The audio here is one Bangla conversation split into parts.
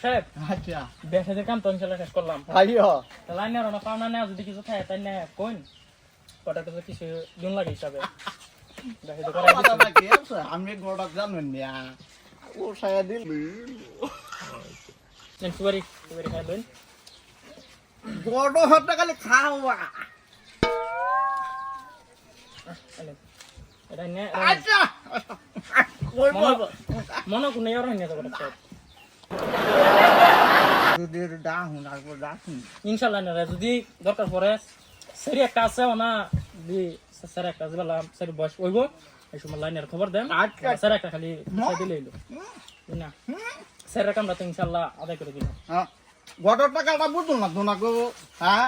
সাহেব আচ্ছা বেসাদের কাম তো ইনশাল্লাহ শেষ করলাম। আইও লাইন নেওয়ার না পাওনা নেওয়া যদি কিছু থাকে তাই না কোন কটা তো কিছু দিন লাগে হিসাবে বেসাদের করাই দিচ্ছি। কথা কি আছে আমি গোড়া জানেন না ও সায়া দিল নেন সুপারি সুপারি খাই লইন। গোড়ো হতে খালি খাওয়া এটা নে আচ্ছা ওই মনে কোন এর হইনি তো কটা সাহেব দুধের ডাহুন আর ডাহুন ইনশাল্লাহ না যদি দরকার পড়ে সেরি একটা আছে না দি স্যার একটা বললাম সেরি বয়স হইব এই সময় লাইনের খবর দেন স্যার একটা খালি দিলে এলো না স্যারের কামটা তো ইনশাল্লাহ আদায় করে দিলাম। হ্যাঁ গোড়োর টাকাটা বুঝুন না তোমাকে হ্যাঁ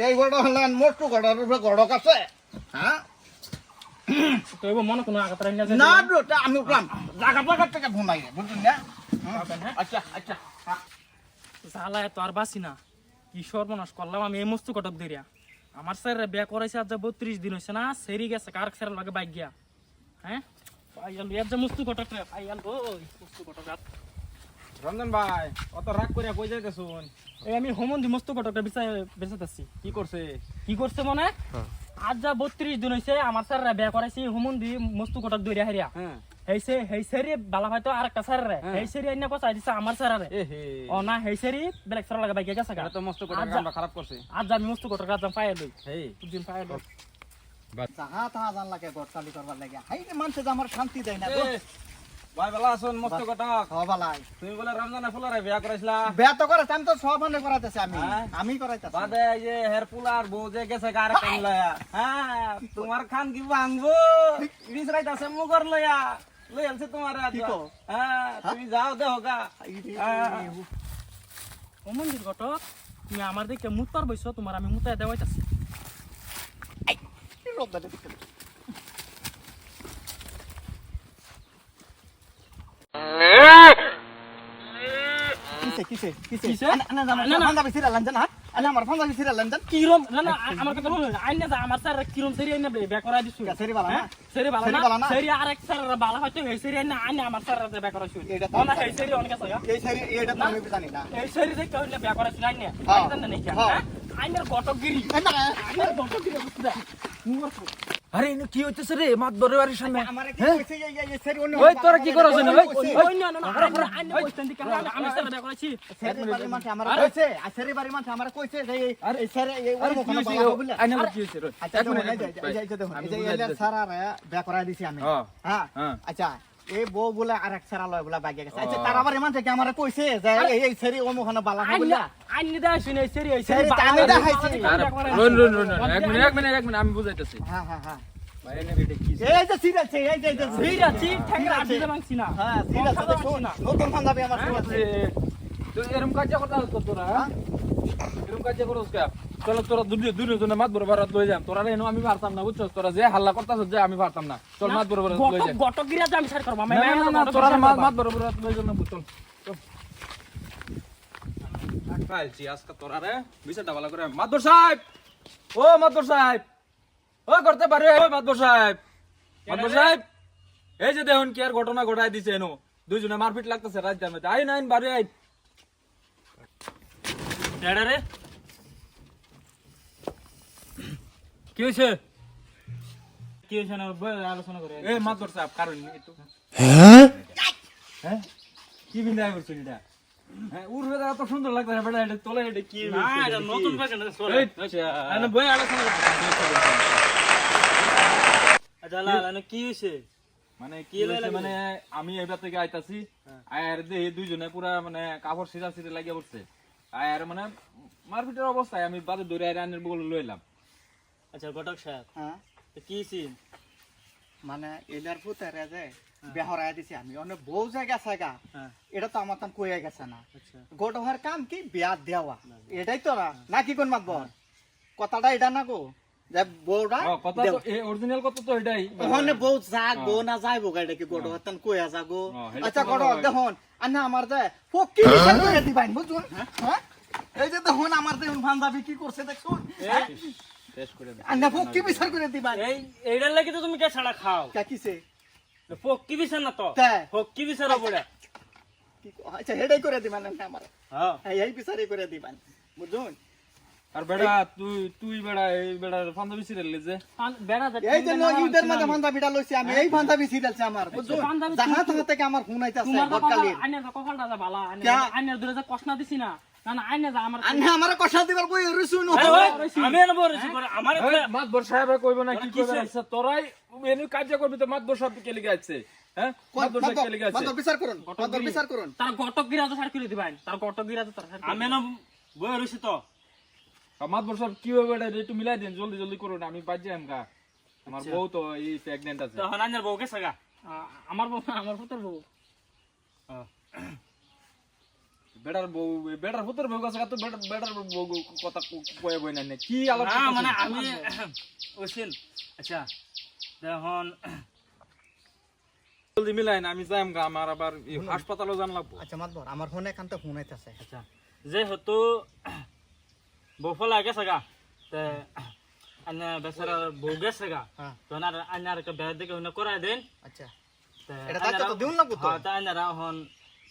এই গোড়ো হলেন মোটু গোড়োর উপরে গোড়ক আছে হ্যাঁ তো এবার মনে কোনো আঘাত রাখি না না ওটা আমি উঠলাম জায়গা জায়গা থেকে ঘুমাই বুঝলেন না আচ্ছা আচ্ছা জ্বালায় তো আর বাসি না কি সর্বনাশ করলাম আমি এই মস্তু কটক দেরিয়া আমার স্যার বিয়া করাইছে আজ 32 দিন হয়েছে না সেরি গেছে কার স্যার লাগে বাইক গিয়া হ্যাঁ পাইয়াল এর যে মস্তু কটক রে পাইয়াল ওই মস্তু কটক রঞ্জন ভাই অত রাগ করে কই যাইতেছুন? এই আমি হোমন্দি মস্তু কটকটা বেঁচেতাছি। কি করছে? কি করছে মনে আজ যা 32 দিন হয়েছে আমার স্যার বিয়া করাইছি হোমন্দি মস্তু কটক দইরা হারিয়া হ্যাঁ হেইছে হেইছেরি বালা হয়তো আরেকটা স্যার রে হেইছেরি আইনা কথা দিছে আমার স্যার রে এহে ও না হেইছেরি বেলেগ স্যার লাগে বাইক গেছে এটা তো মস্ত করে কামটা খারাপ করছে। আজ আমি মস্তু কটক রাজাম পাইয়া লই হেই দুদিন পাইয়া লই যাহা তাহা জান লাগে গড়কালি করবার লাগে হাই মানুষে যে আমার শান্তি দেয় না ভাই ভালো আছেন মস্ত কটক? হবালাই তুমি বলে রমজানে ফুলারে বিয়া করাইছিলা? বিয়া তো করে আমি তো সব মনে করাইতেছি আমি হ্যাঁ? আমি করাইতেছি বাদে এই যে হের ফুলার বউ যে গেছে গারে কান লয়া হ্যাঁ তোমার খান কি ভাঙবো বিছরাইতাছে মুগর লয়া লই আলছে তোমার আজ কি কও? হ্যাঁ তুমি যাও দেখো গা ও মন্দির কটক তুমি আমার দিকে মুত পার বইছো তোমার আমি মুতায় দেওয়াইতাছি কিসে কিসে কিসে কিসে? না না না ফান্দা বিছিরা লঞ্জন হাত আলে আমার ফান্দা বিছিরা লঞ্জন কিরম না না আমার কথা বলো আইন না আমার স্যার কিরম সেরি আইনা বিয়া করাই দিছু সেরি বালা না সেরি সেরি বালা বালা না? না সেরি আরেক স্যার বালা হয়তো হেই সেরি আইনা আইনা আমার স্যার বিয়া করাইছু এটা তো না হেই সেরি অনেক আছে এই সেরি এটা তো আমি জানি না এই সেরি যে কেউ বিয়া করাইছু আইনা হ্যাঁ। জানেন নাকি হ্যাঁ। আইনার গটকগিরি না আইনার গটকগিরি বুঝছ আরে ইনু কি হইতেছে রে মাত বরে বাড়ির সামনে আমারে কি কইছে এই সেরি অন্য ওই তোরা কি করছ না ওই না না আইনা কইতেন দিকে আমি স্যার বিয়া করাইছি সেরি বাড়ির মানুষ আমার কইছে আর সেরি বাড়ির মানুষ আমার কইছে যে এই সেরি এই ওর মুখে বালা বলে আইনা কি হইছে রে? আচ্ছা দেখুন এই যে দেখুন এই যে এলে সারা বিয়া করাই দিছি আমি হ্যাঁ আচ্ছা এই বউ বলে আরেক সারা লয় বলে বাইকে গেছে আচ্ছা তার আবার ইমান থেকে আমারে কইছে যে এই সেরি ও মুখে বালা বলে আইনি দা শুনে সেরি এই সেরি আমি দেখাইছি এক মিনিট আমি বুঝাইতেছি। হ্যাঁ হ্যাঁ হ্যাঁ ভাই এনে রেডি কি? এই যে সিরাছে এই যে ভিড় আছে ঠেকরা দিতে মানছি না হ্যাঁ সিরাছে দেখুন নতুন পাঞ্জাবি আমার সিরাছে তুই এরম কাজ করতাস তো তোরা এরম কাজ করস কা? চল তোরা দুজন মাত বরে বারাত লই যাম। তোরা এনো আমি পারতাম না বুঝছস? তোরা যে হাল্লা করতাস যে আমি পারতাম না। চল মাত বরে বারাত লই যাম। গটকগিরি আমি সার করব আমি না তোরা মাত বরে বারাত লই যাম না চল। কালছি আজকে তোরা রে বিচারটা ভালো করে মাতবর সাহেব ও মাতবর সাহেব ও করতে পারে ও মাতবর সাহেব এই যে দেখুন কি আর ঘটনা ঘটাই দিছে এনো দুইজনে মারপিট লাগতেছে রাত জামে আই নাইন বারে আই ডেডা রে কি হইছে না আলোচনা করে এ মাতবর সাহেব কারণ একটু হ্যাঁ কি বিন্দায় করছ এটা হ্যাঁ উড়বে তো সুন্দর লাগতেছে বেটা এটা তোলে এটা কি না এটা নতুন বাগান এই, আচ্ছা বই আলোচনা আচ্ছা লালা কি হইছে মানে কি হইছে মানে আমি এবার থেকে আইতাছি আর এই দুইজনে পুরা মানে কাপড় সিরা সিরা লাগিয়ে পড়ছে আর মানে মারপিটের অবস্থায় আমি বাদে দৌড়ে আইরে আনের বগলে লইলাম। আচ্ছা ঘটক সাহেব হ্যাঁ কি সিন মানে এলার পুতারে যে বেহরাই দিছি আমি অনেক বউ জায়গা জায়গা এটা তো আমার তাম কইয়া গেছে না আচ্ছা গোটহার কাম কি বিয়া দেওয়া এটাই তো না কি কোন মাতব কথাটা এটা না গো যে বউটা কথা তো এই অরিজিনাল কথা তো এটাই ওখানে বউ যাক বউ না যাইব গাইটা কি গোটহার তান কইয়া যাগো আচ্ছা গোটহার দেখুন আনা আমার যে ফকি বিচার করে দিবাই বুঝুন হ্যাঁ এই যে দেখুন আমার দেখুন পাঞ্জাবি কি করছে দেখুন শেষ করে দে আনা ফকি বিচার করে দিবাই এইটার লাগি তো তুমি কে ছাড়া খাও কা কিছে ফক্কি বিচার না তো তাই ফক্কি বিচার পড়ে আচ্ছা হেডাই করে দিবেন না আমার হ্যাঁ এই বিচারে করে দিবেন বুঝুন আর বেড়া তুই বেড়া এই বেড়ার পাঞ্জাবি ছিড়লে যে বেড়া এই যে ঈদের মধ্যে পাঞ্জাবিটা লইছি আমি এই পাঞ্জাবি ছিড়ালছি আমার বুঝুন পাঞ্জাবি জাহা থাকা থেকে আমার ফোন আইতাছে তোমার গতকালে আইনের কপালটা যা ভালো ক্যা? আইনের দূরে যে কষ্ট না দিছি না না না আইনে যা আমার আন্না আমার কষা দিবার বই রইছু ন আমি এনে বলেছি আমার মাতবর সাহেব কইব না কি কইবে আচ্ছা তোরাই এনে কাজ করবি তো মাতবর সাহেব কে লিখে আছে হ্যাঁ মাতবর সাহেব কে লিখে আছে মাদর বিচার করুন মাদর বিচার করুন তার গটক গিরা তো সার করে দিবেন তার গটক গিরা তো তার আমি এনে বই রইছি তো মাতবর সাহেব কি হবে এটা একটু মিলাই দিন জলদি জলদি করুন আমি বাজে আমগা আমার বউ তো এই প্রেগন্যান্ট আছে তখন আইনের বউ গেছে গা আমার বউ না, আমার পুত্র বউ বেড়ার পুত্র বউ কাছে তো বেড়ার বউ কথা কয়ে বই না কি আলাপ না মানে আমি ওইছিল আচ্ছা তখন জলদি মিলাই না আমি যাই আমগা আমার আবার হাসপাতালও জান লাগবো আচ্ছা মাদবর আমার ফোনে কানতে ফোন আইতাছে আচ্ছা যে হতো বউ ফলা গেছে গা তে আইনা বেচারা বউ গেছে গা হ্যাঁ তখন আর আইনার একটা বেড়া দেখে উনি করাই দেন আচ্ছা তে এটা তাকে তো দিউন লাগবো তো হ্যাঁ তা আইনারা হন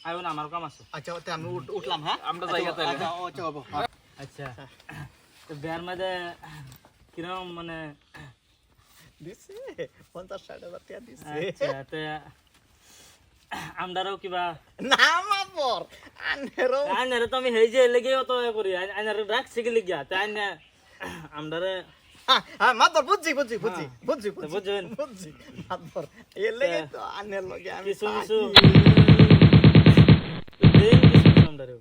আইও না আমার কাম আছে আচ্ছা ওতে আমি উঠলাম হ্যাঁ আমরা জায়গাতে আচ্ছা আচ্ছা বাবু আচ্ছা তো বিয়ার মধ্যে কিরম মানে দিছে 50-60,000 টাকা দিছে আচ্ছা তে আমরাও কিবা না মাদবর আন্নেরও আইনারে তো আমি হেই যে লেগে অত করি আইনারে রাখছি কি লিগা তাই আইনা আমরারে হ্যাঁ মাদবর বুঝছি বুঝছেন? বুঝছি মাদবর এর লাগে তো আন্নের লগে আমি কিছু থাকি। কিছু দেন কিছু আমরারেও